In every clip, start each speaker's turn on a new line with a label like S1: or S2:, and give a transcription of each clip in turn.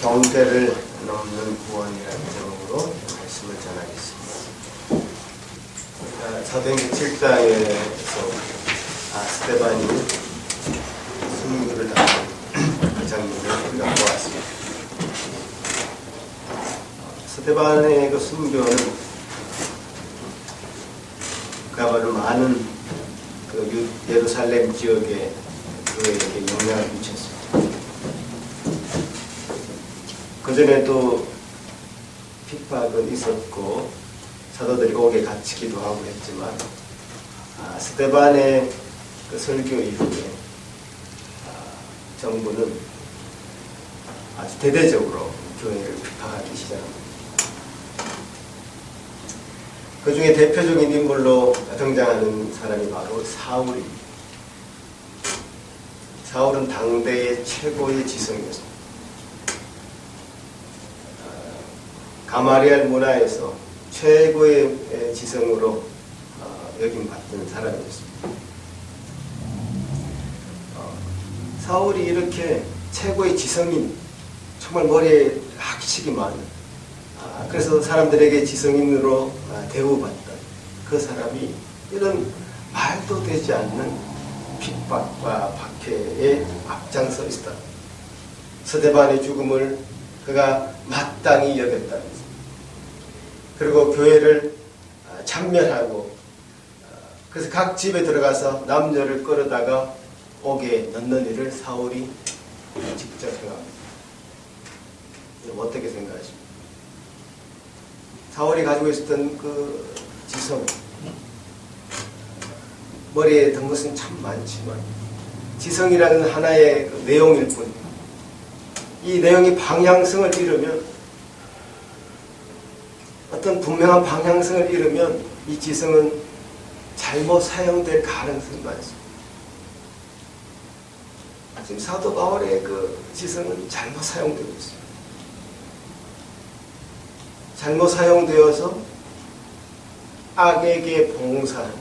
S1: 경계를 넘는 구원이라는 제목으로 말씀을 전하겠습니다. 사도행전 7장에서 스데반이 순교를 당한 그 장면을 우리가 보았습니다. 스데반의 그 순교는 그야말로 많은 그 예루살렘 지역의 교회에게 영향을 미쳤습니다. 그전에도 핍박은 있었고 사도들이 옥에 갇히기도 하고 했지만 스데반의 그 설교 이후에 정부는 아주 대대적으로 교회를 핍박하기 시작합니다. 그 중에 대표적인 인물로 등장하는 사람이 바로 사울입니다. 사울은 당대의 최고의 지성이었습니다. 가마리알 문화에서 최고의 지성으로 여김받던 사람이었습니다. 사울이 이렇게 최고의 지성인, 정말 머리에 학식이 많은, 그래서 사람들에게 지성인으로 대우받던 그 사람이 이런 말도 되지 않는 핍박과 박해에 앞장서 있었다. 스데반의 죽음을 그가 마땅히 여겼다면서, 그리고 교회를 참멸하고, 그래서 각 집에 들어가서 남녀를 끌어다가 옥에 넣는 일을 사울이 직접 행합니다. 어떻게 생각하십니까? 사울이 가지고 있었던 그 지성, 머리에 든 것은 참 많지만 지성이라는 하나의 그 내용일 뿐, 이 내용이 방향성을 잃으면, 어떤 분명한 방향성을 잃으면 이 지성은 잘못 사용될 가능성이 많습니다. 지금 사도 바울의 그 지성은 잘못 사용되고 있습니다. 잘못 사용되어서 악에게 봉사하는,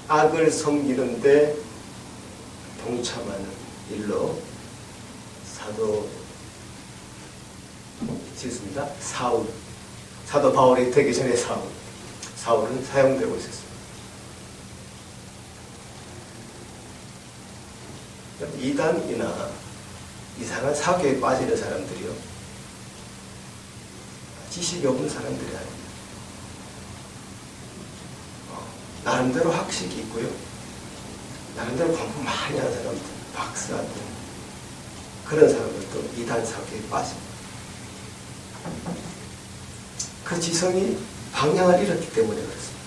S1: 악을 섬기는데 동참하는 일로 사도였습니다. 사도 바울이 되기 전에 사울은 사용되고 있었습니다. 이단이나 이상한 사교에 빠지는 사람들이요, 지식이 없는 사람들이 아닙니다. 나름대로 학식이 있고요, 나름대로 공부 많이 한 사람들, 박사들, 그런 사람들도 이단 사교에 빠집니다. 그 지성이 방향을 잃었기 때문에 그렇습니다.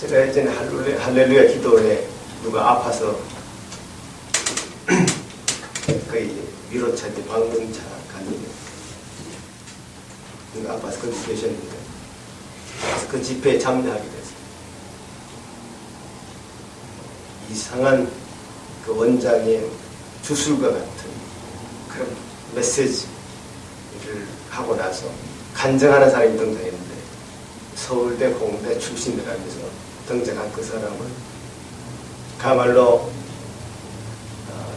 S1: 제가 예전에 할렐루야 기도에 누가 아파서 거의 위로차인지 방문차 갔는데, 누가 아파서 거기 계셨는데, 그래서 그 집회에 참여하게 됐어요. 이상한 그 원장의 주술과 같은 그런 메시지를 하고 나서 간증하는 사람이 등장했는데, 서울대 공대 출신이라면서 등장한 그 사람은 그야말로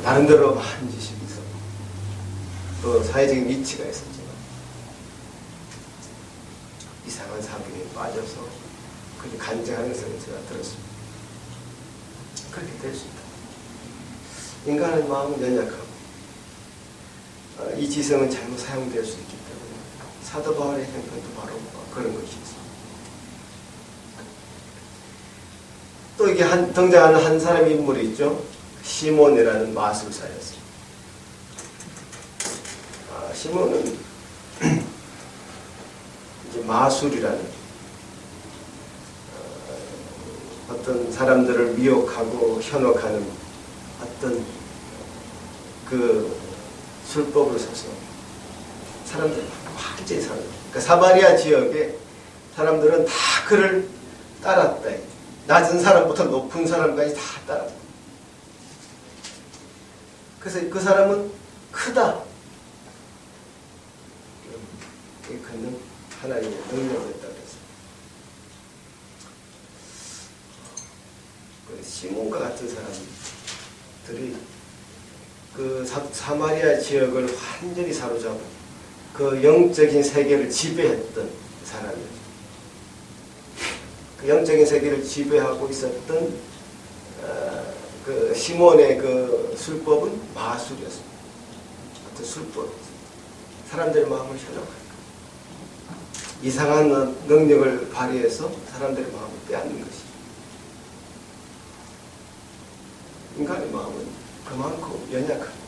S1: 나름대로 많은 지식이 있었고 또 사회적인 위치가 있었지만 이상한 사교에 빠져서 그렇게 간증하는 것을 제가 들었습니다. 그렇게 될 수 있다. 인간의 마음은 연약하고 이 지성은 잘못 사용될 수 있기 때문에 사도 바울의 행편도 바로 그런 것이 있습니다. 또 이게 등장하는 한 사람의 인물이 있죠. 시몬이라는 마술사였습니다. 시몬은 이제 마술이라는 어떤 사람들을 미혹하고 현혹하는 어떤 그 술법을 써서 사람들이 완전히 그러니까 사마리아 지역에 사람들은 다 그를 따랐다. 낮은 사람부터 높은 사람까지 다 따랐다. 그래서 그 사람은 크다. 그는 하나님의 능력을 했다 그랬어요. 시몬과 같은 사람들이 그 사마리아 지역을 완전히 사로잡은 그 영적인 세계를 지배했던 사람이었죠. 그 영적인 세계를 지배하고 있었던 그 시몬의 그 술법은 마술이었습니다. 어떤 술법. 사람들의 마음을 현혹하는 이상한 능력을 발휘해서 사람들의 마음을 빼앗는 것이죠. 인간의 마음은 그만큼 연약합니다.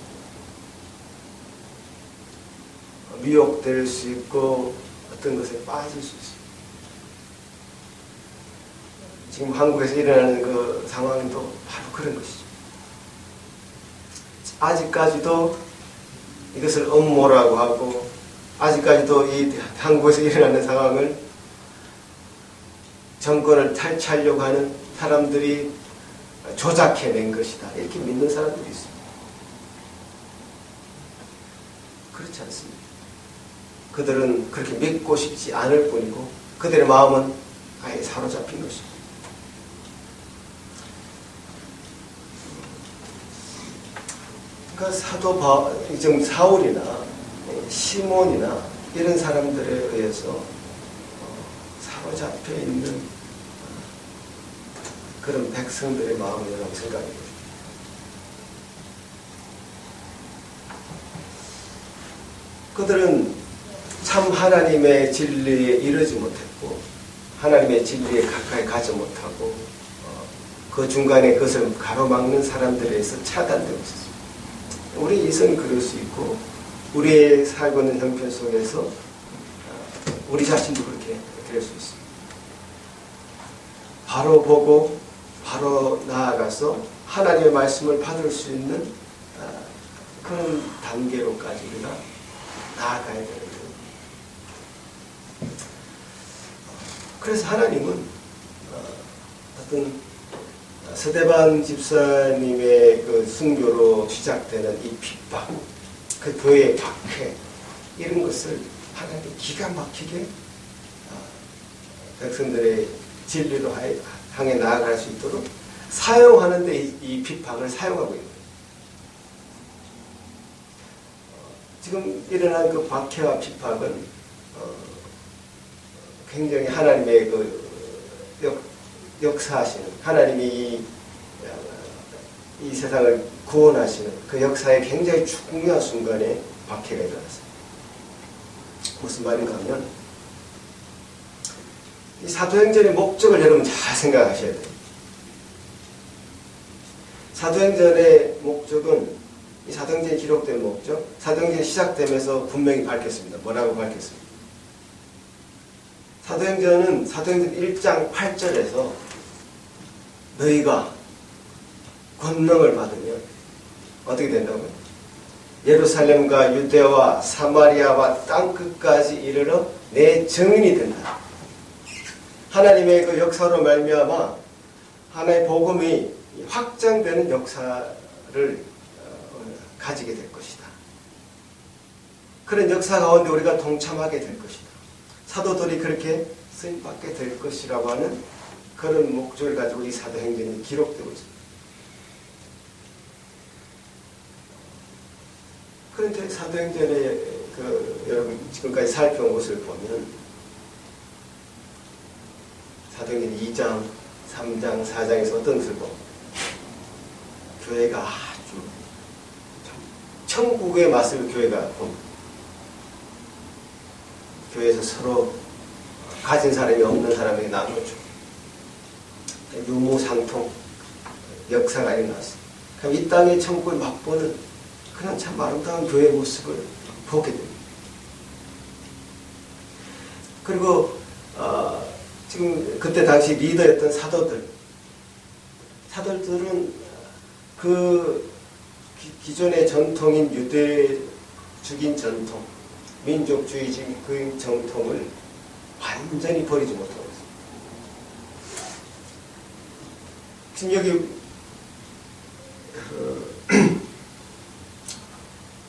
S1: 미혹될 수 있고 어떤 것에 빠질 수 있습니다. 지금 한국에서 일어나는 그 상황도 바로 그런 것이죠. 아직까지도 이것을 음모라고 하고 아직까지도 이 한국에서 일어나는 상황을 정권을 탈취하려고 하는 사람들이 조작해낸 것이다. 이렇게 믿는 사람들이 있습니다. 그렇지 않습니다. 그들은 그렇게 믿고 싶지 않을 뿐이고 그들의 마음은 아예 사로잡힌 것입니다. 그러니까 지금 사울이나 시몬이나 이런 사람들에 의해서 사로잡혀 있는 그런 백성들의 마음이라고 생각합니다. 그들은 참 하나님의 진리에 이르지 못했고 하나님의 진리에 가까이 가지 못하고 그 중간에 그것을 가로막는 사람들에 의해서 차단되고 있었습니다. 우리 이성이 그럴 수 있고 우리의 살고 있는 형편 속에서 우리 자신도 그렇게 될 수 있습니다. 바로 보고 바로 나아가서 하나님의 말씀을 받을 수 있는 그런 단계로까지 우리가 나아가야 되는 거예요. 그래서 하나님은 어떤 서대반 집사님의 그 순교로 시작되는 이 핍박, 그 교회의 박해, 이런 것을 하나님이 기가 막히게 백성들의 진리로 향해 나아갈 수 있도록 사용하는데 이 핍박을 사용하고 있는 거예요. 지금 일어난 그 박해와 핍박은 굉장히 하나님의 그 역사하시는 하나님이 이 세상을 구원하시는 그 역사의 굉장히 중요한 순간에 박해가 일어났습니다. 무슨 말인가 하면 이 사도행전의 목적을 여러분 잘 생각하셔야 돼요. 사도행전의 목적은 이 사도행전이 기록된 목적, 사도행전이 시작되면서 분명히 밝혔습니다. 뭐라고 밝혔습니다? 사도행전 1장 8절에서 너희가 권능을 받으면 어떻게 된다고요? 예루살렘과 유대와 사마리아와 땅끝까지 이르러 내 증인이 된다. 하나님의 그 역사로 말미암아 하나님의 복음이 확장되는 역사를 가지게 될 것이다. 그런 역사 가운데 우리가 동참하게 될 것이다. 사도들이 그렇게 쓰임받게 될 것이라고 하는 그런 목적을 가지고 이 사도행전이 기록되고 있습니다. 그런데 사도행전에 여러분 지금까지 살펴온 것을 보면 사도행전 2장, 3장, 4장에서 어떤 것을 봅니까? 교회가 아주 천국의 맛을 교회가 봅니다. 교회에서 서로 가진 사람이 없는 사람에게 나눠주고 유무상통 역사가 일어났습니다. 그럼 이 땅의 천국을 맛보는 그런 참 아름다운 교회의 모습을 보게 됩니다. 그리고 지금 그때 당시 리더였던 사도들은 그 기존의 전통인 유대적인 전통, 민족주의적인 정통을 완전히 버리지 못하고 있습니다. 지금 여기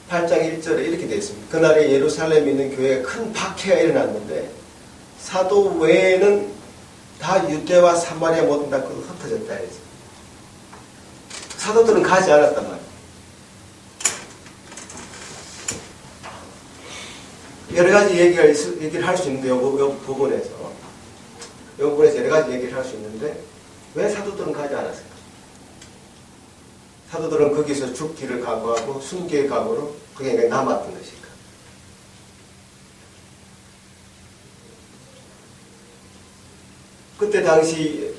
S1: 8장 1절에 이렇게 되어 있습니다. 그날에 예루살렘에 있는 교회에 큰 박해가 일어났는데 사도 외에는 다 유대와 사마리아 모든 다 흩어졌다 해서 사도들은 가지 않았단 말이에요. 여러 가지 얘기를 할 수 있는데, 이 부분에서 여러 가지 얘기를 할 수 있는데, 왜 사도들은 가지 않았을까? 사도들은 거기서 죽기를 각오하고 순교의 각오로 그게 남았던 것일까? 그때 당시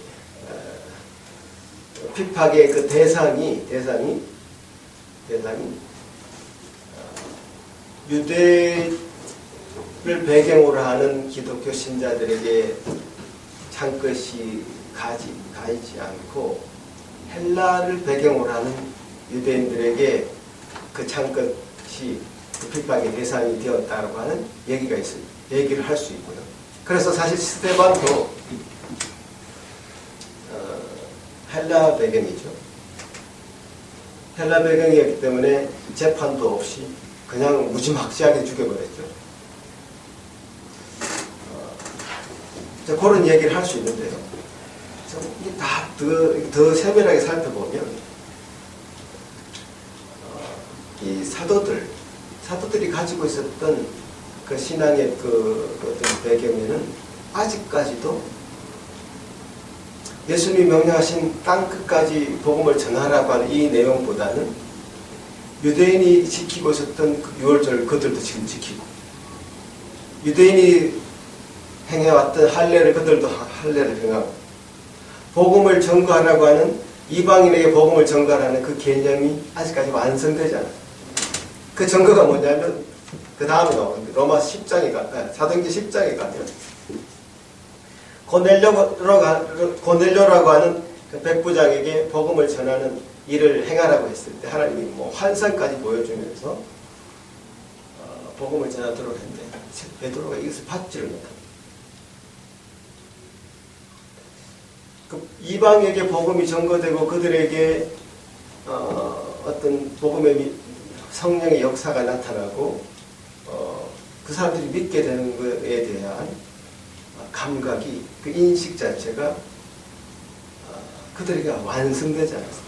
S1: 핍박의 그 대상이 유대를 배경으로 하는 기독교 신자들에게 창것이 가지 않고 헬라를 배경으로 하는 유대인들에게 그 창것이 그 핍박의 대상이 되었다고 하는 얘기를 할 수 있고요. 그래서 사실 스데반도 헬라 배경이죠. 헬라 배경이었기 때문에 재판도 없이 그냥 무지막지하게 죽여버렸죠. 그런 얘기를 할 수 있는데요. 이게 다 더 세밀하게 살펴보면 이 사도들이 가지고 있었던 그 신앙의 그 어떤 배경에는 아직까지도 예수님이 명령하신 땅 끝까지 복음을 전하라고 하는 이 내용보다는 유대인이 지키고 있었던 그 유월절 그들도 지금 지키고, 유대인이 행해왔던 할례를 그들도 할례를 행하고, 복음을 전가하라고 하는 이방인에게 복음을 전가하라는 그 개념이 아직까지 완성되지 않아요. 그 증거가 뭐냐면 그 다음에 나오는 로마 10장에 사도행전 10장에 가면 고넬료라고 하는 그 백부장에게 복음을 전하는 일을 행하라고 했을 때 하나님이 뭐 환상까지 보여주면서 복음을 전하도록 했는데 베드로가 이것을 받지를 못합니다. 그 이방에게 복음이 전거되고 그들에게 어떤 복음의 성령의 역사가 나타나고 그 사람들이 믿게 되는 것에 대한 감각이, 그 인식 자체가 그들에게 완성되지 않았습니다.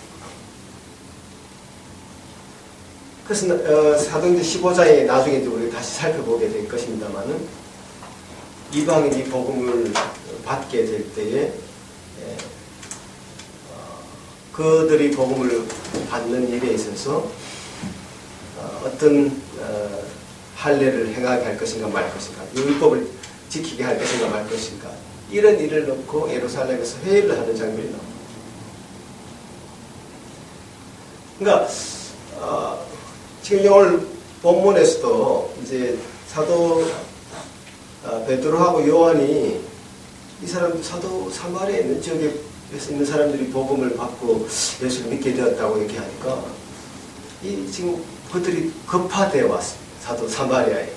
S1: 그래서 사도행전 15장에 나중에 우리 다시 살펴보게 될 것입니다만은 이방인이 복음을 받게 될 때에 그들이 복음을 받는 일에 있어서 어떤 할례를 행하게 할 것인가 말 것인가, 율법을 지키게 할 것인가 말 것인가, 이런 일을 놓고 예루살렘에서 회의를 하는 장면이 나옵니다. 그러니까 지금 오늘 본문에서도 이제 사도 베드로하고 요한이 이 사람 사도 사마리아에 있는 지역에 있는 사람들이 복음을 받고 예수를 믿게 되었다고 얘기하니까 지금 그들이 급파되어 왔습니다. 사도 사마리아에.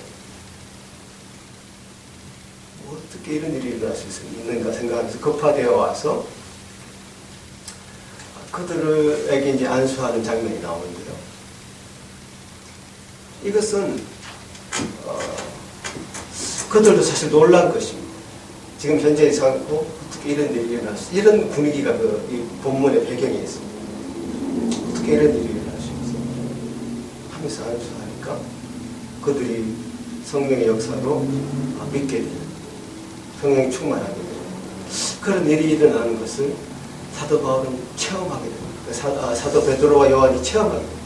S1: 어떻게 이런 일이 일어날 수 있는가 생각하면서 급파되어 와서 그들에게 이제 안수하는 장면이 나오는데요. 이것은 그들도 사실 놀란 것입니다. 지금 현재 이상하고 어떻게 이런 일이 일어날 수, 이런 분위기가 이 본문의 배경에 있습니다. 어떻게 이런 일이 일어날 수 있어? 하면서 안수하니까 그들이 성령의 역사로 믿게 되는, 성령이 충만하게 되는 그런 일이 일어나는 것을 사도 바울은 체험하게 됩니다. 사도 베드로와 요한이 체험하게 됩니다.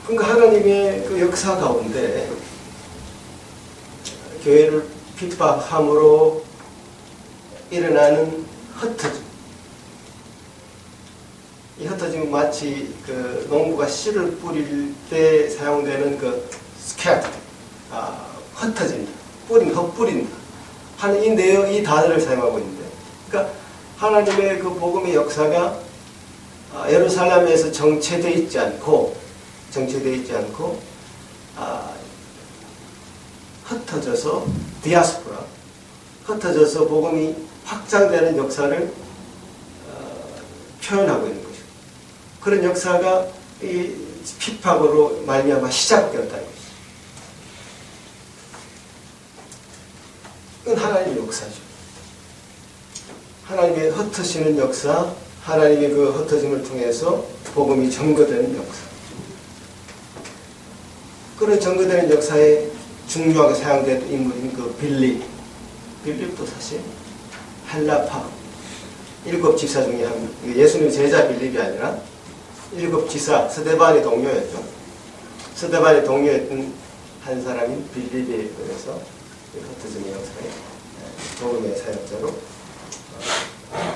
S1: 그러니까 하나님의 그 역사 가운데 교회를 핍박함으로 일어나는 흩어짐. 이 흩어짐은 마치 그 농부가 씨를 뿌릴 때 사용되는 그 스캐터, 흩어진다, 흩뿌린다 하는 이 단어를 사용하고 있는데, 그러니까 하나님의 그 복음의 역사가 예루살렘에서 정체되어 있지 않고 흩어져서 디아스포라, 흩어져서 복음이 확장되는 역사를 표현하고 있는 것이고, 그런 역사가 이 핍박으로 말미암아 시작되었다는 것이죠. 이건 하나님의 역사죠. 하나님의 흩으시는 역사, 하나님의 그 흩어짐을 통해서 복음이 전거되는 역사. 그런 증거되는 역사에 중요하게 사용된 인물인 그 빌립도 사실 헬라파 7 지사 중에 한, 예수님 제자 빌립이 아니라 7 지사, 스데반의 동료였죠. 스데반의 동료였던 한 사람인 빌립에 의해서 흩어짐의 역사에 복음의 사역자로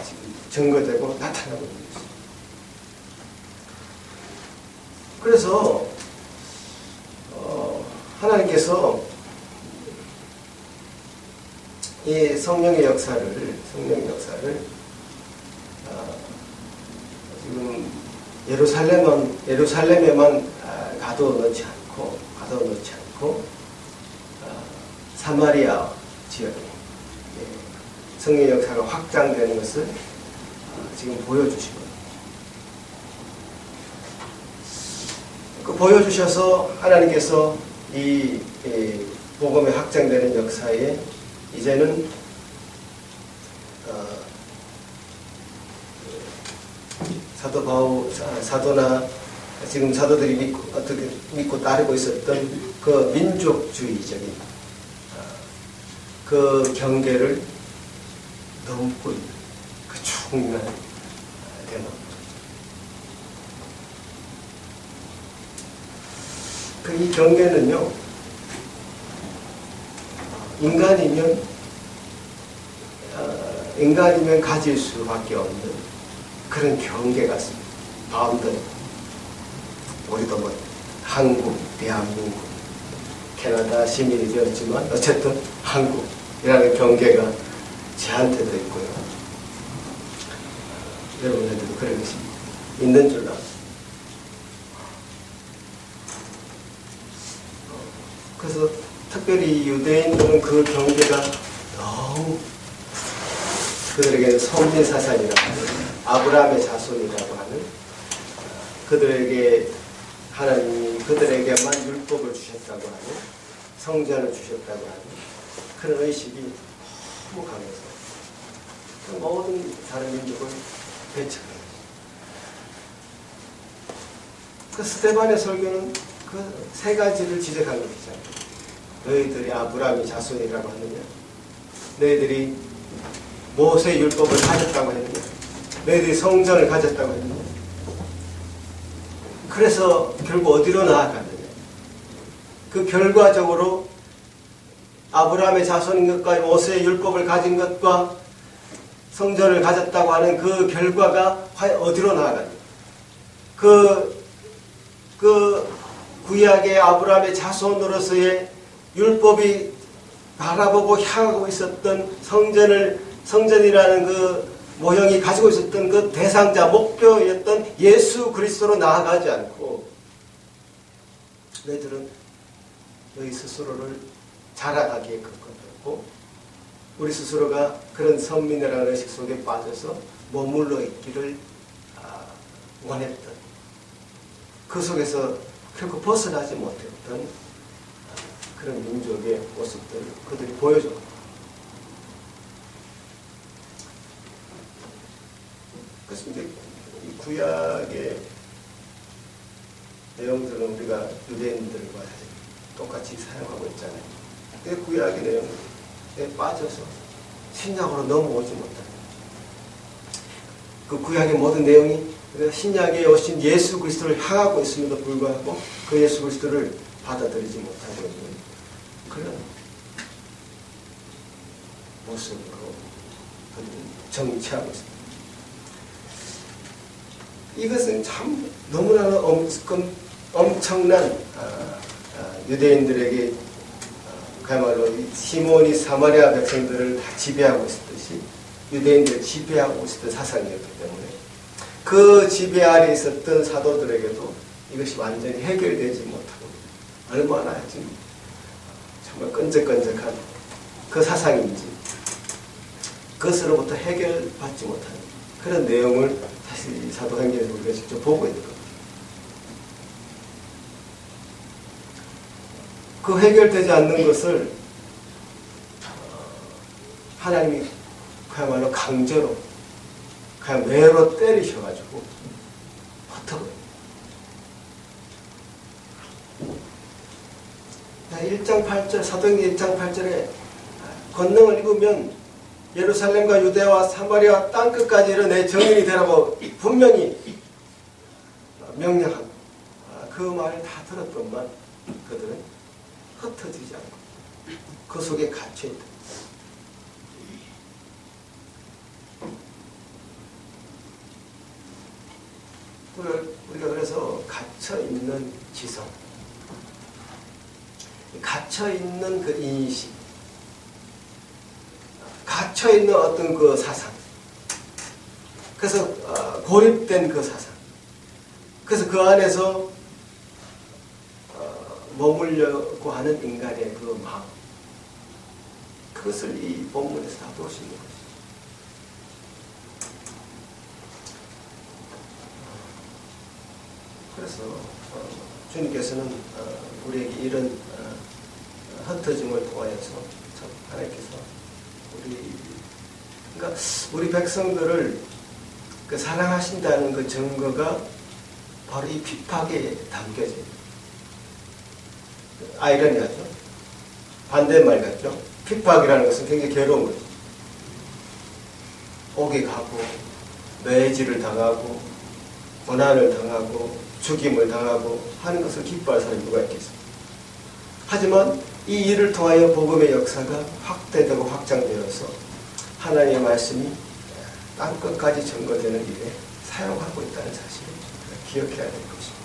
S1: 지금 증거되고 나타나고 있는 것입니다. 그래서 하나님께서 이 성령의 역사를 지금 예루살렘에만 가둬놓지 않고 사마리아 지역에 성령의 역사가 확장되는 것을 지금 보여주시고 보여주셔서 하나님께서 이 복음의 확장되는 역사에 이제는 사도 바울, 사도나 지금 사도들이 믿고 따르고 있었던 그 민족주의적인 그 경계를 넘고 있는 그 충분한 대목. 이 경계는요, 인간이면 가질 수밖에 없는 그런 경계 같습니다. 바운더리. 우리도 뭐 한국, 대한민국, 캐나다 시민이 되었지만 어쨌든 한국이라는 경계가 저한테도 있고요. 여러분들도 그런 것이 있는 줄 알아요. 그래서 특별히 유대인들은 그 경계가 너무 그들에게 선민 사상이라고 하는 아브라함의 자손이라고 하는 그들에게 하나님이 그들에게만 율법을 주셨다고 하는 성전을 주셨다고 하는 그런 의식이 너무 강해서 모든 다른 민족을 배척해요. 그 스데반의 설교는 그 세 가지를 지적한 것이잖아요. 너희들이 아브라함의 자손이라고 하느냐? 너희들이 모세 율법을 가졌다고 했느냐? 너희들이 성전을 가졌다고 했느냐? 그래서 결국 어디로 나아갔느냐? 그 결과적으로 아브라함의 자손인 것과 모세의 율법을 가진 것과 성전을 가졌다고 하는 그 결과가 과연 어디로 나아갔느냐? 그 구약의 아브라함의 자손으로서의 율법이 바라보고 향하고 있었던 성전이라는 그 모형이 가지고 있었던 그 대상자, 목표였던 예수 그리스도로 나아가지 않고 너희들은 너희 스스로를 자라가기에 급급했고 우리 스스로가 그런 선민이라는 의식 속에 빠져서 머물러 있기를 원했던 그 속에서 결코 벗어나지 못했던 그런 민족의 모습들을 그들이 보여줬고 그래서 이제 이 구약의 내용들은 우리가 유대인들과 똑같이 사용하고 있잖아요. 근데 구약의 내용에 빠져서 신약으로 넘어오지 못하는 그 구약의 모든 내용이 신약에 오신 예수 그리스도를 향하고 있음에도 불구하고 그 예수 그리스도를 받아들이지 못하고 있는 그런 모습으로 정치하고 있습니다. 이것은 참 너무나 엄청난 유대인들에게 그야말로 시몬이 사마리아 백성들을 다 지배하고 있었듯이 유대인들을 지배하고 있었던 사상이었기 때문에 그 지배 아래 있었던 사도들에게도 이것이 완전히 해결되지 못하고 얼마나 지금 정말 끈적끈적한 그 사상인지 그것으로부터 해결받지 못하는 그런 내용을 사실 사도행전에서 우리가 직접 보고 있는 겁니다. 그 해결되지 않는 것을 하나님이 그야말로 강제로 그냥 매로 때리셔가지고 흩어버려요. 1장 8절, 사도행전 1장 8절에 권능을 입으면 예루살렘과 유대와 사마리아 땅끝까지 이르 내 증인이 되라고 분명히 명령한 그 말을 다 들었건만 그들은 흩어지지 않고 그 속에 갇혀있다. 우리가 그래서 갇혀있는 지성, 갇혀있는 그 인식, 갇혀있는 어떤 그 사상, 그래서 고립된 그 사상, 그래서 그 안에서 머물려고 하는 인간의 그 마음, 그것을 이 본문에서 다 볼 수 있는 것이죠. 그래서 주님께서는 우리에게 이런 흩어짐을 통하여서 하나님께서 우리 백성들을 그 사랑하신다는 그 증거가 바로 이 핍박에 담겨져요. 아이러니하죠. 반대말 같죠. 핍박이라는 것은 굉장히 괴로운 거죠. 옥에 가고 매질을 당하고 고난을 당하고 죽임을 당하고 하는 것을 기뻐할 사람이 누가 있겠습니까? 하지만 이 일을 통하여 복음의 역사가 확대되고 확장되어서 하나님의 말씀이 땅끝까지 증거되는 일에 사용하고 있다는 사실을 기억해야 될 것입니다.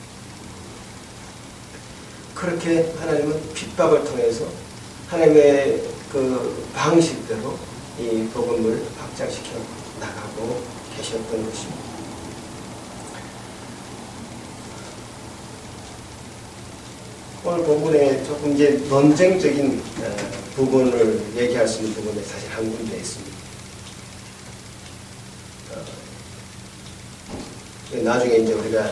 S1: 그렇게 하나님은 핍박을 통해서 하나님의 그 방식대로 이 복음을 확장시켜 나가고 계셨던 것입니다. 오늘 본문에 조금 이제 논쟁적인 부분을 얘기할 수 있는 부분에 사실 한 군데 있습니다. 나중에 이제 우리가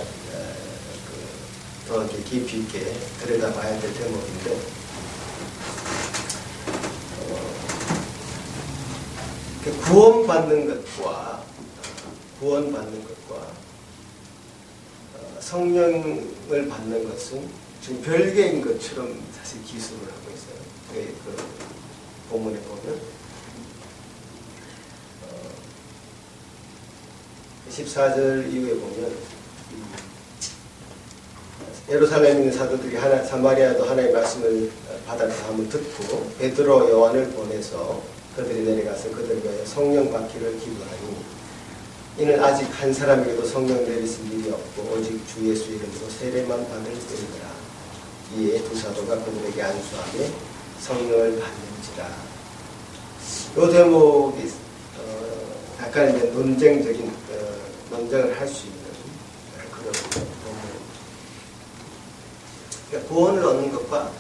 S1: 더 이렇게 깊이 있게 들여다봐야 될 대목인데, 구원받는 것과 성령을 받는 것은 지금 별개인 것처럼 사실 기술을 하고 있어요. 그 본문에 보면 14절 이후에 보면 예루살렘에 있는 사도들이 사마리아도 하나님의 말씀을 받아서 한번 듣고 베드로 요한을 보내서 그들이 내려가서 그들을 위하여 성령 받기를 기도하니 이는 아직 한 사람에게도 성령 내리실 일이 없고 오직 주 예수 이름으로 세례만 받을 뿐이라. 이에 두 사도가 그들에게 안수하며 성령을 받는지라. 이 대목이 약간 이제 논쟁적인 논쟁을 할 수 있는 그런 부분입니다. 그러니까 구원을 얻는 것과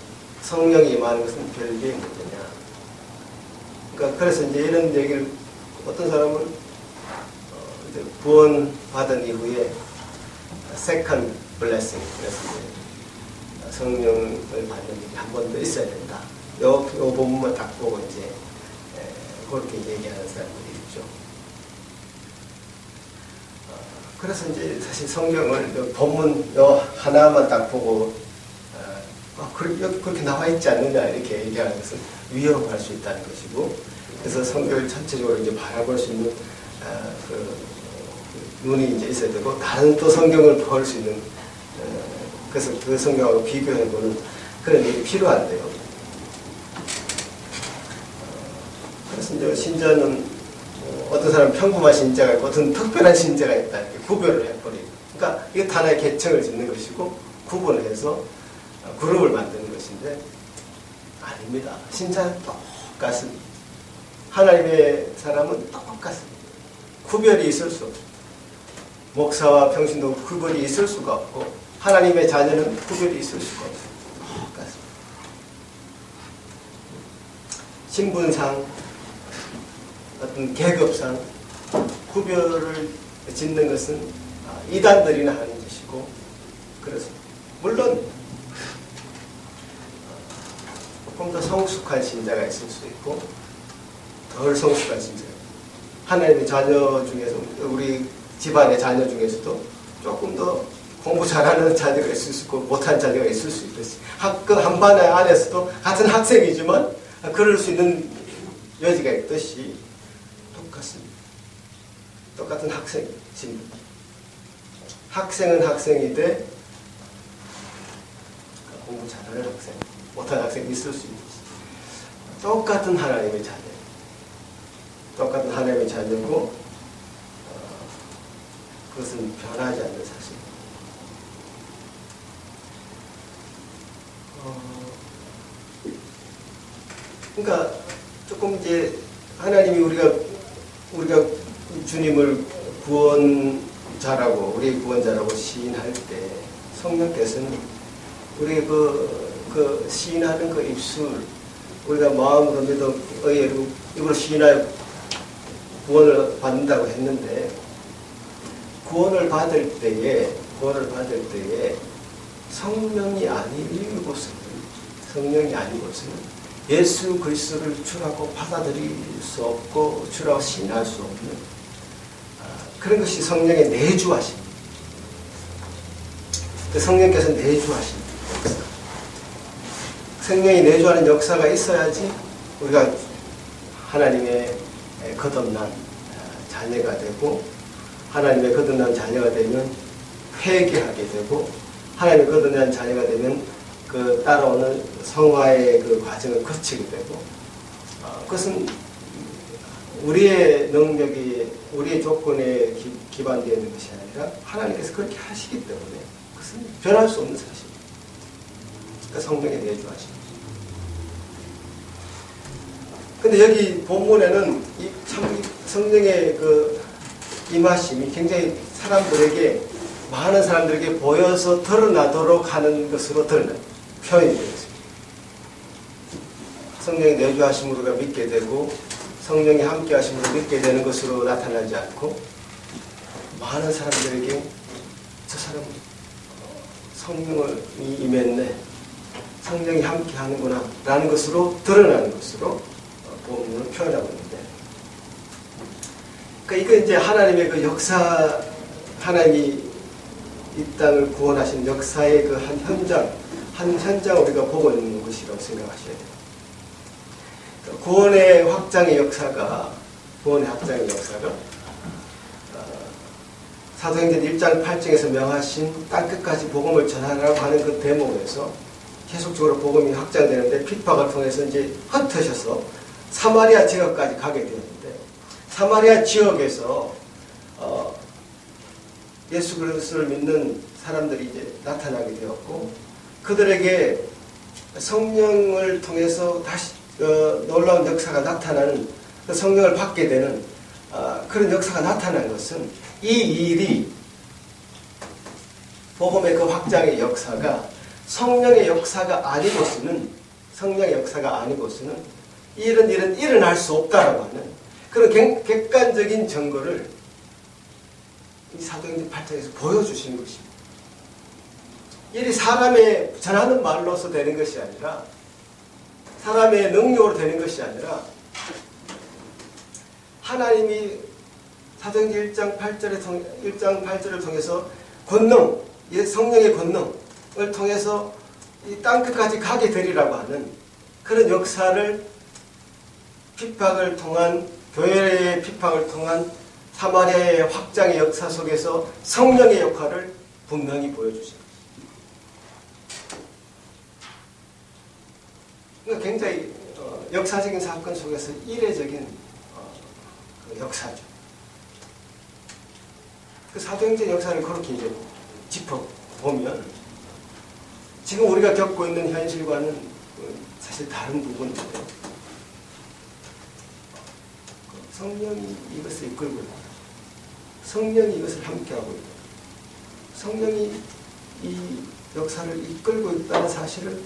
S1: 성령이 임하는 것은 별개의 문제냐. 그러니까 그래서 이제 이런 얘기를 어떤 사람은 이제 구원 받은 이후에 second blessing, 그래서 이제 성령을 받는 일이 한 번 더 있어야 된다. 요 본문만 딱 보고 이제 그렇게 얘기하는 사람들이 있죠. 그래서 이제 사실 성경을 본문 요 하나만 딱 보고 그렇게 나와 있지 않느냐 이렇게 얘기하는 것은 위협할 수 있다는 것이고, 그래서 성경을 전체적으로 이제 바라볼 수 있는 그 눈이 이제 있어야 되고, 다른 또 성경을 볼 수 있는 그래서 그 성경하고 비교해보는 그런 일이 필요한데요. 그래서 이제 신자는 어떤 사람은 평범한 신자가 있고 어떤 특별한 신자가 있다 이렇게 구별을 해버리고, 그러니까 이게 하나의 계층을 짓는 것이고 구분을 해서 그룹을 만드는 것인데 아닙니다. 신자는 똑같습니다. 하나님의 사람은 똑같습니다. 구별이 있을 수 없습니다. 목사와 평신도 구별이 있을 수가 없고 하나님의 자녀는 구별이 있을 수가 없습니다. 똑같습니다. 신분상 어떤 계급상 구별을 짓는 것은 이단들이나 하는 짓이고, 그래서 물론 조금 더 성숙한 신자가 있을 수 있고 덜 성숙한 신자, 하나님의 자녀 중에서 우리 집안의 자녀 중에서도 조금 더 공부 잘하는 자녀가 있을 수 있고 못하는 자녀가 있을 수 있듯이 그 한 반 안에서도 같은 학생이지만 그럴 수 있는 여지가 있듯이 똑같습니다. 똑같은 학생입니다. 학생은 학생이되 공부 잘하는 학생, 못하는 학생이 있을 수 있듯이 똑같은 하나님의 자녀, 똑같은 하나님의 자녀고 그것은 변하지 않는 사실. 그러니까 조금 이제 하나님이 우리가 주님을 구원자라고 우리의 구원자라고 시인할 때 성령께서는 우리 그 시인하는 그 입술 우리가 마음으로 믿어 의외로 이걸 시인하여 구원을 받는다고 했는데 구원을 받을 때에 성령이 아니고서는 예수 그리스도를 주라고 받아들일 수 없고 주라고 시인할 수 없는 그런 것이 성령의 내주하십니다. 성령께서 내주하십니다. 성령이 내주하는 역사가 있어야지 우리가 하나님의 거듭난 자녀가 되고 하나님의 거듭난 자녀가 되면 회개하게 되고 하나님의 거듭난 자녀가 되면 그 따라오는 성화의 그 과정을 거치게 되고 그것은 우리의 능력이 우리의 조건에 기반되어 있는 것이 아니라 하나님께서 그렇게 하시기 때문에 그것은 변할 수 없는 사실입니다. 그러니까 성령에 내주하십니다. 근데 여기 본문에는 참 성령의 그 임하심이 굉장히 많은 사람들에게 보여서 드러나도록 하는 것으로 표현이 되었습니다. 성령의 내주하심으로 우리가 믿게 되고 성령이 함께 하심으로 믿게 되는 것으로 나타나지 않고 많은 사람들에게 저 사람은 성령을 임했네, 성령이 함께 하는구나 라는 것으로 드러나는 것으로 본문을 표현하고 있는데 그러니까 이거 이제 하나님의 그 역사, 하나님이 이 땅을 구원하신 역사의 그 한 현장을 우리가 보고 있는 것이라고 생각하셔야 돼요. 구원의 확장의 역사가 사도행전 1장 8장에서 명하신 땅끝까지 복음을 전하라고 하는 그 대목에서 계속적으로 복음이 확장되는데 핍박을 통해서 이제 흩어져서 사마리아 지역까지 가게 되었는데 사마리아 지역에서 예수 그리스도를 믿는 사람들이 이제 나타나게 되었고 그들에게 성령을 통해서 다시 놀라운 역사가 나타나는 그 성령을 받게 되는 그런 역사가 나타난 것은 이 일이 복음의 그 확장의 역사가 성령의 역사가 아니고서는 이런 일은 일어날 수 없다라고 하는 그런 객관적인 증거를 이 사도행전 8장에서 보여주시는 것입니다. 일이 사람의 전하는 말로서 되는 것이 아니라 사람의 능력으로 되는 것이 아니라 하나님이 사도행전 1장 8절을 통해서 권능, 성령의 권능을 통해서 이 땅끝까지 가게 되리라고 하는 그런 역사를 핍박을 통한 교회의 핍박을 통한 사마리아의 확장의 역사 속에서 성령의 역할을 분명히 보여주십니다. 그러니까 굉장히 역사적인 사건 속에서 이례적인 역사죠. 그 사도행전 역사를 그렇게 이제 짚어보면 지금 우리가 겪고 있는 현실과는 사실 다른 부분인데 성령이 이것을 이끌고 있다. 성령이 이것을 함께하고 있다. 성령이 이 역사를 이끌고 있다는 사실을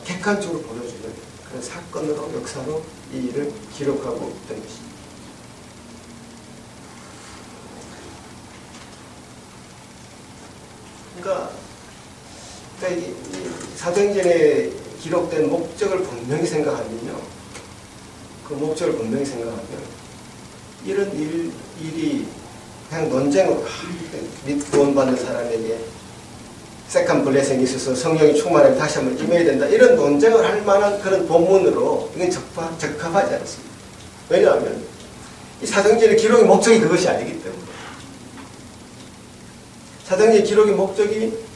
S1: 객관적으로 보여주는 그런 사건으로 역사로 이 일을 기록하고 있던 것입니다. 그러니까 이 사도행전에 기록된 목적을 분명히 생각하면요. 그 목적을 분명히 생각하면 이런 일이 그냥 논쟁으로 구원받는 사람에게 세컨 블레싱이 있어서 성령이 충만하면 다시 한번 임해야 된다. 이런 논쟁을 할 만한 그런 본문으로 이건 적합하지 않습니다. 왜냐하면 이 사도행전의 기록의 목적이 그것이 아니기 때문에. 사도행전 기록의 목적이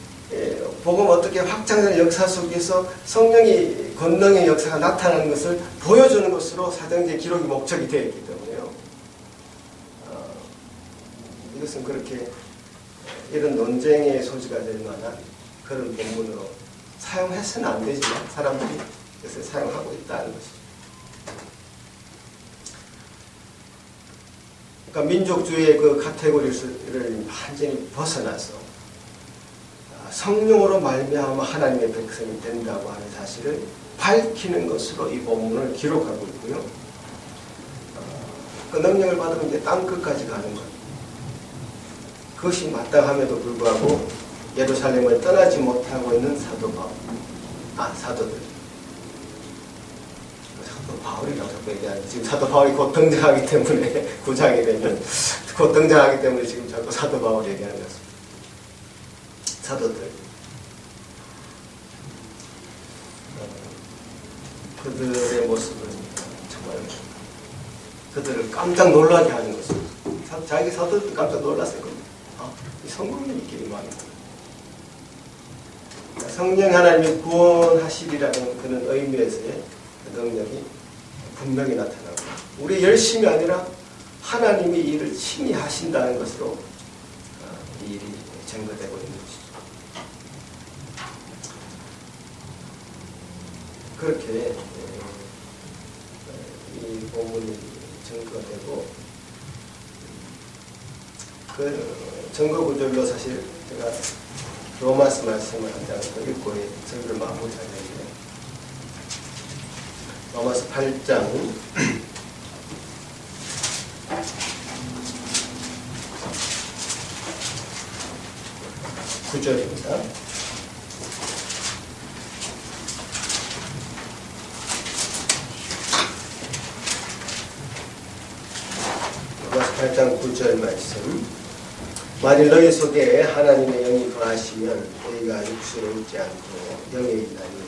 S1: 복음 어떻게 확장되는 역사 속에서 성령의 권능의 역사가 나타나는 것을 보여주는 것으로 사도행전 기록의 목적이 되어 있기 때문에요. 이것은 그렇게 이런 논쟁의 소지가 될 만한 그런 본문으로 사용해서는 안 되지만 사람들이 그것을 사용하고 있다는 것이죠. 그러니까 민족주의의 그 카테고리를 완전히 벗어나서 성령으로 말미암아 하나님의 백성이 된다고 하는 사실을 밝히는 것으로 이 본문을 기록하고 있고요. 그 능력을 받으면 이제 땅 끝까지 가는 것. 그것이 마땅함에도 불구하고 예루살렘을 떠나지 못하고 있는 사도 바울이라고 자꾸 얘기하는, 지금 사도 바울이 곧 등장하기 때문에 9장이 되면 곧 등장하기 때문에 지금 자꾸 사도 바울 얘기하는 것입니다. 사도들 그들의 모습은 정말 그들을 깜짝 놀라게 하는 것입니다. 자기 사도들도 깜짝 놀랐을 겁니다. 이 성령의 있기만 합니다. 성령 하나님이 구원하시리라는 그런 의미에서의 능력이 분명히 나타나고 우리 열심이 아니라 하나님이 일을 친히 하신다는 것으로 이 일이 증거되고 있는 것이죠. 그렇게 이 본문이 증거되고 그 증거 구절로 사실 제가 로마서 말씀을 한 장을 읽고 설교를 마무리하는데 로마서 8장 9절입니다. 로마서 8장 9절 말씀. 만일 너희 속에 하나님의 영이 거하시면 너희가 육수로 있지 않고 영에 있나니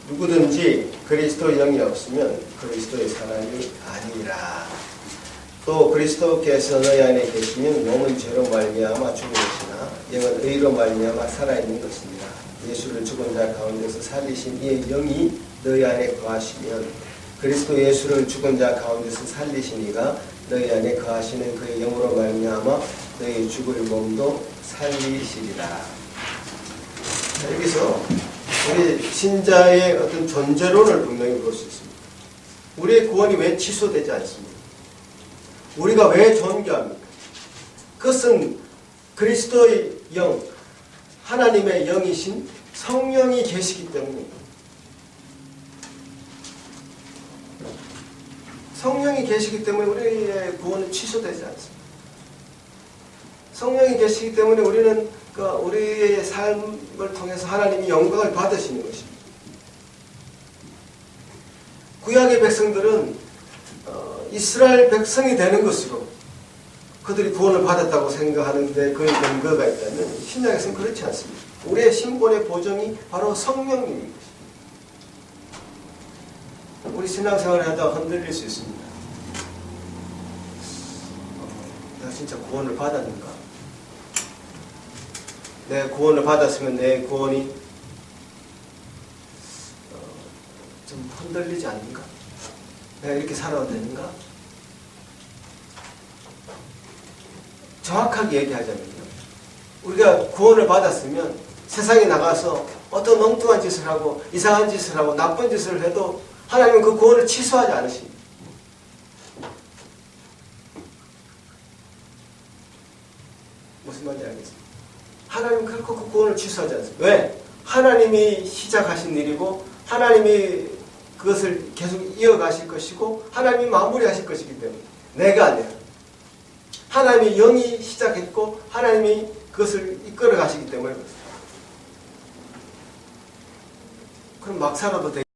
S1: 누구든지 그리스도 영이 없으면 그리스도의 사람이 아니라. 또 그리스도께서 너희 안에 계시면 몸은 죄로 말미암아 죽은 것이나 영은 의로 말미암아 살아있는 것이니라. 예수를 죽은 자 가운데서 살리신 이의 영이 너희 안에 거하시면 그리스도 예수를 죽은 자 가운데서 살리신 이가 너희 안에 거하시는 그의 영으로 말미암아 너희 죽을 몸도 살리시리라. 여기서 우리 신자의 어떤 존재론을 분명히 볼 수 있습니다. 우리의 구원이 왜 취소되지 않습니까? 우리가 왜 존귀합니까? 그것은 그리스도의 영, 하나님의 영이신 성령이 계시기 때문입니다. 성령이 계시기 때문에 우리의 구원은 취소되지 않습니다. 성령이 계시기 때문에 우리는 우리의 삶을 통해서 하나님이 영광을 받으시는 것입니다. 구약의 백성들은 이스라엘 백성이 되는 것으로 그들이 구원을 받았다고 생각하는데 그의 근거가 있다면 신약에서는 그렇지 않습니다. 우리의 신분의 보정이 바로 성령님인 것입니다. 우리 신앙생활을 하다가 흔들릴 수 있습니다. 내가 진짜 구원을 받았는가? 내가 구원을 받았으면 내 구원이 좀 흔들리지 않는가? 내가 이렇게 살아도 되는가? 정확하게 얘기하자면요. 우리가 구원을 받았으면 세상에 나가서 어떤 엉뚱한 짓을 하고 이상한 짓을 하고 나쁜 짓을 해도 하나님은 그 구원을 취소하지 않으십니다. 무슨 말인지 알겠습니다. 하나님은 결코 그 구원을 취소하지 않습니다. 왜? 하나님이 시작하신 일이고 하나님이 그것을 계속 이어가실 것이고 하나님이 마무리하실 것이기 때문에 내가 아니라 하나님의 영이 시작했고 하나님이 그것을 이끌어 가시기 때문에 그렇습니다. 그럼 막 살아도 되겠습니다.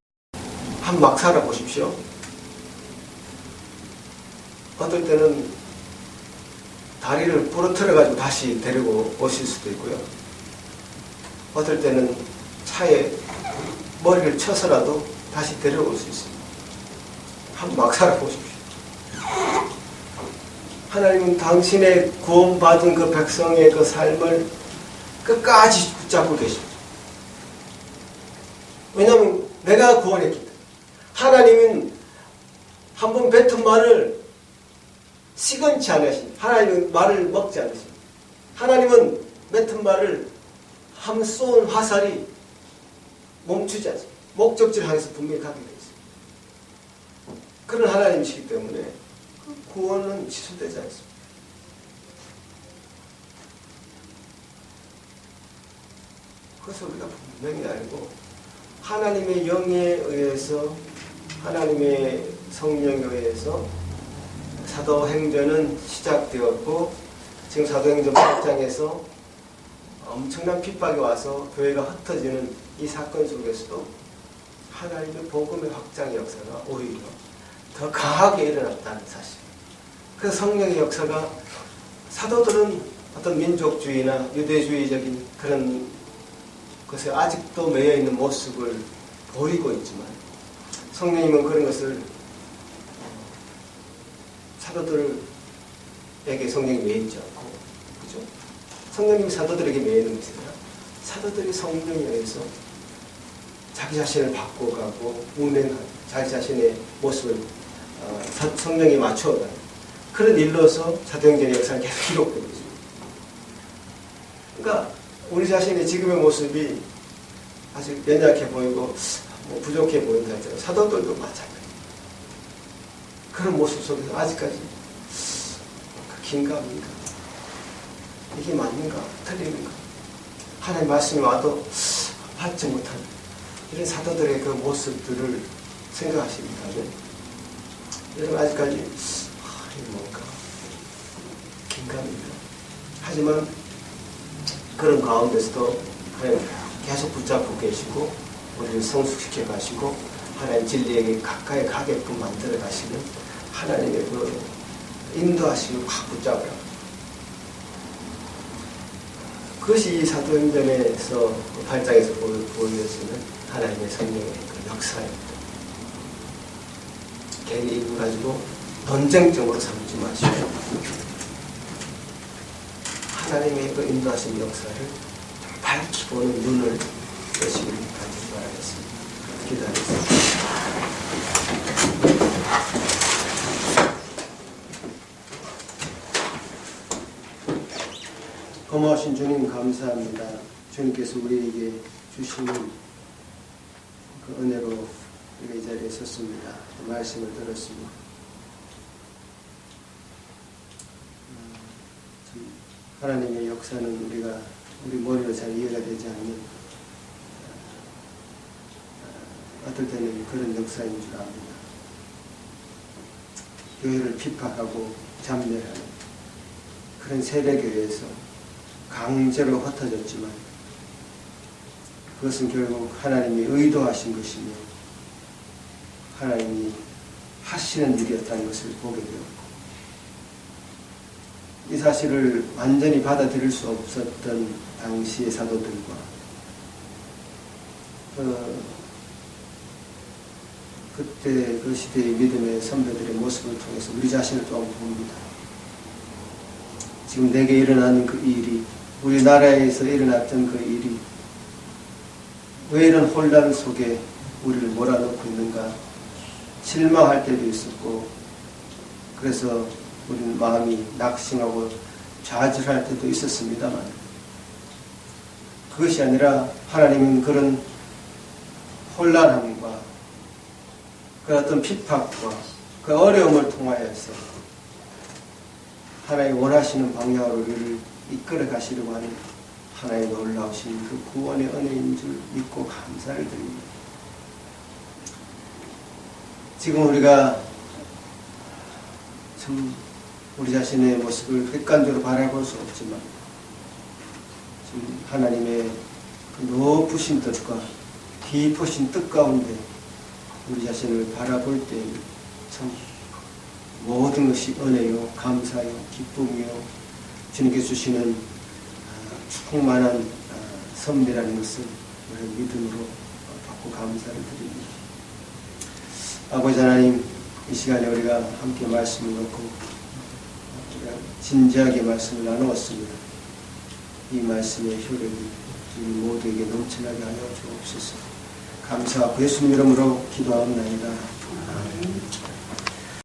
S1: 한 막 살아보십시오. 어떨 때는 다리를 부러뜨려가지고 다시 데리고 오실 수도 있고요. 어떨 때는 차에 머리를 쳐서라도 다시 데려올 수 있습니다. 한번 막 살아보십시오. 하나님은 당신의 구원받은 그 백성의 그 삶을 끝까지 붙잡고 계십니다. 왜냐하면 내가 구원했기 때문에. 하나님은 한번 뱉은 말을 시건치 않으십니다. 하나님은 말을 먹지 않으십니다. 하나님은 뱉은 말을 함 쏜 화살이 멈추지 않습니다. 목적지를 향해서 분명히 가게 되어 있습니다. 그런 하나님이시기 때문에 그 구원은 취소되지 않습니다. 그래서 우리가 분명히 알고 하나님의 영에 의해서 하나님의 성령에 의해서 사도행전은 시작되었고 지금 사도행전 8장에서 엄청난 핍박이 와서 교회가 흩어지는 이 사건 속에서도 하나님의 복음의 확장의 역사가 오히려 더 강하게 일어났다는 사실. 그 성령의 역사가 사도들은 어떤 민족주의나 유대주의적인 그런 것에 아직도 매여있는 모습을 보이고 있지만 성령님은 그런 것을 사도들에게 성령이 매이지 않고, 그죠? 성령님이 사도들에게 매이는 것이 아니라 사도들이 성령에 의해서 자기 자신을 바꿔가고 운행하고 자기 자신의 모습을 성령에 맞춰가는 그런 일로서 사도행전의 역사는 계속 기록되고 있습니다. 그러니까 우리 자신의 지금의 모습이 아직 연약해 보이고 부족해 보인다 할지라도 사도들도 마찬가지입니다. 그런 모습 속에서 아직까지 긴가민가, 이게 맞는가 틀리는가, 하나님 말씀이 와도 받지 못한 이런 사도들의 그 모습들을 생각하십니다면 여러분 아직까지 이게 뭔가 긴가민가. 하지만 그런 가운데서도 하나님 계속 붙잡고 계시고 우리를 성숙시켜 가시고 하나님 진리에게 가까이 가게끔 만들어 가시는 하나님의 그 인도하심을 확 붙잡으라. 그것이 이 사도행전에서 8장에서 보여지는 하나님의 성령의 그 역사입니다. 개인의 입을 가지고 논쟁적으로 삼지 마시고 하나님의 그 인도하신 역사를 밝히 보는 눈을 열심히 가지기 바라겠습니다. 기도하겠습니다. 고마우신 주님 감사합니다. 주님께서 우리에게 주시는 그 은혜로 우리가 이 자리에 섰습니다. 말씀을 들었습니다. 하나님의 역사는 우리 머리로 잘 이해가 되지 않는 어떨 때는 그런 역사인 줄 압니다. 교회를 핍박하고 잠멸하는 그런 세력에 강제로 흩어졌지만 그것은 결국 하나님이 의도하신 것이며 하나님이 하시는 일이었다는 것을 보게 되었고 이 사실을 완전히 받아들일 수 없었던 당시의 사도들과 그때 그 시대의 믿음의 선배들의 모습을 통해서 우리 자신을 또 봅니다. 지금 내게 일어나는 그 일이 우리나라에서 일어났던 그 일이 왜 이런 혼란 속에 우리를 몰아넣고 있는가 실망할 때도 있었고 그래서 우리는 마음이 낙심하고 좌절할 때도 있었습니다만 그것이 아니라 하나님은 그런 혼란함과 그 어떤 핍박과 그 어려움을 통하여서 하나님 원하시는 방향으로 우리를 이끌어 가시려고 하는 하나의 놀라우신 그 구원의 은혜인 줄 믿고 감사를 드립니다. 지금 우리가 참 우리 자신의 모습을 객관적으로 바라볼 수 없지만 지금 하나님의 그 높으신 뜻과 깊으신 뜻 가운데 우리 자신을 바라볼 때 참 모든 것이 은혜요, 감사요, 기쁨이요, 주님께 주시는 충만한 섭리라는 것을 우리 믿음으로 받고 감사를 드립니다. 아버지 하나님, 이 시간에 우리가 함께 말씀을 놓고 우리가 진지하게 말씀을 나누었습니다. 이 말씀의 효력이 우리 모두에게 넘쳐나게 하여 주옵소서. 감사하고 예수님 이름으로 기도하옵나이다. 아멘.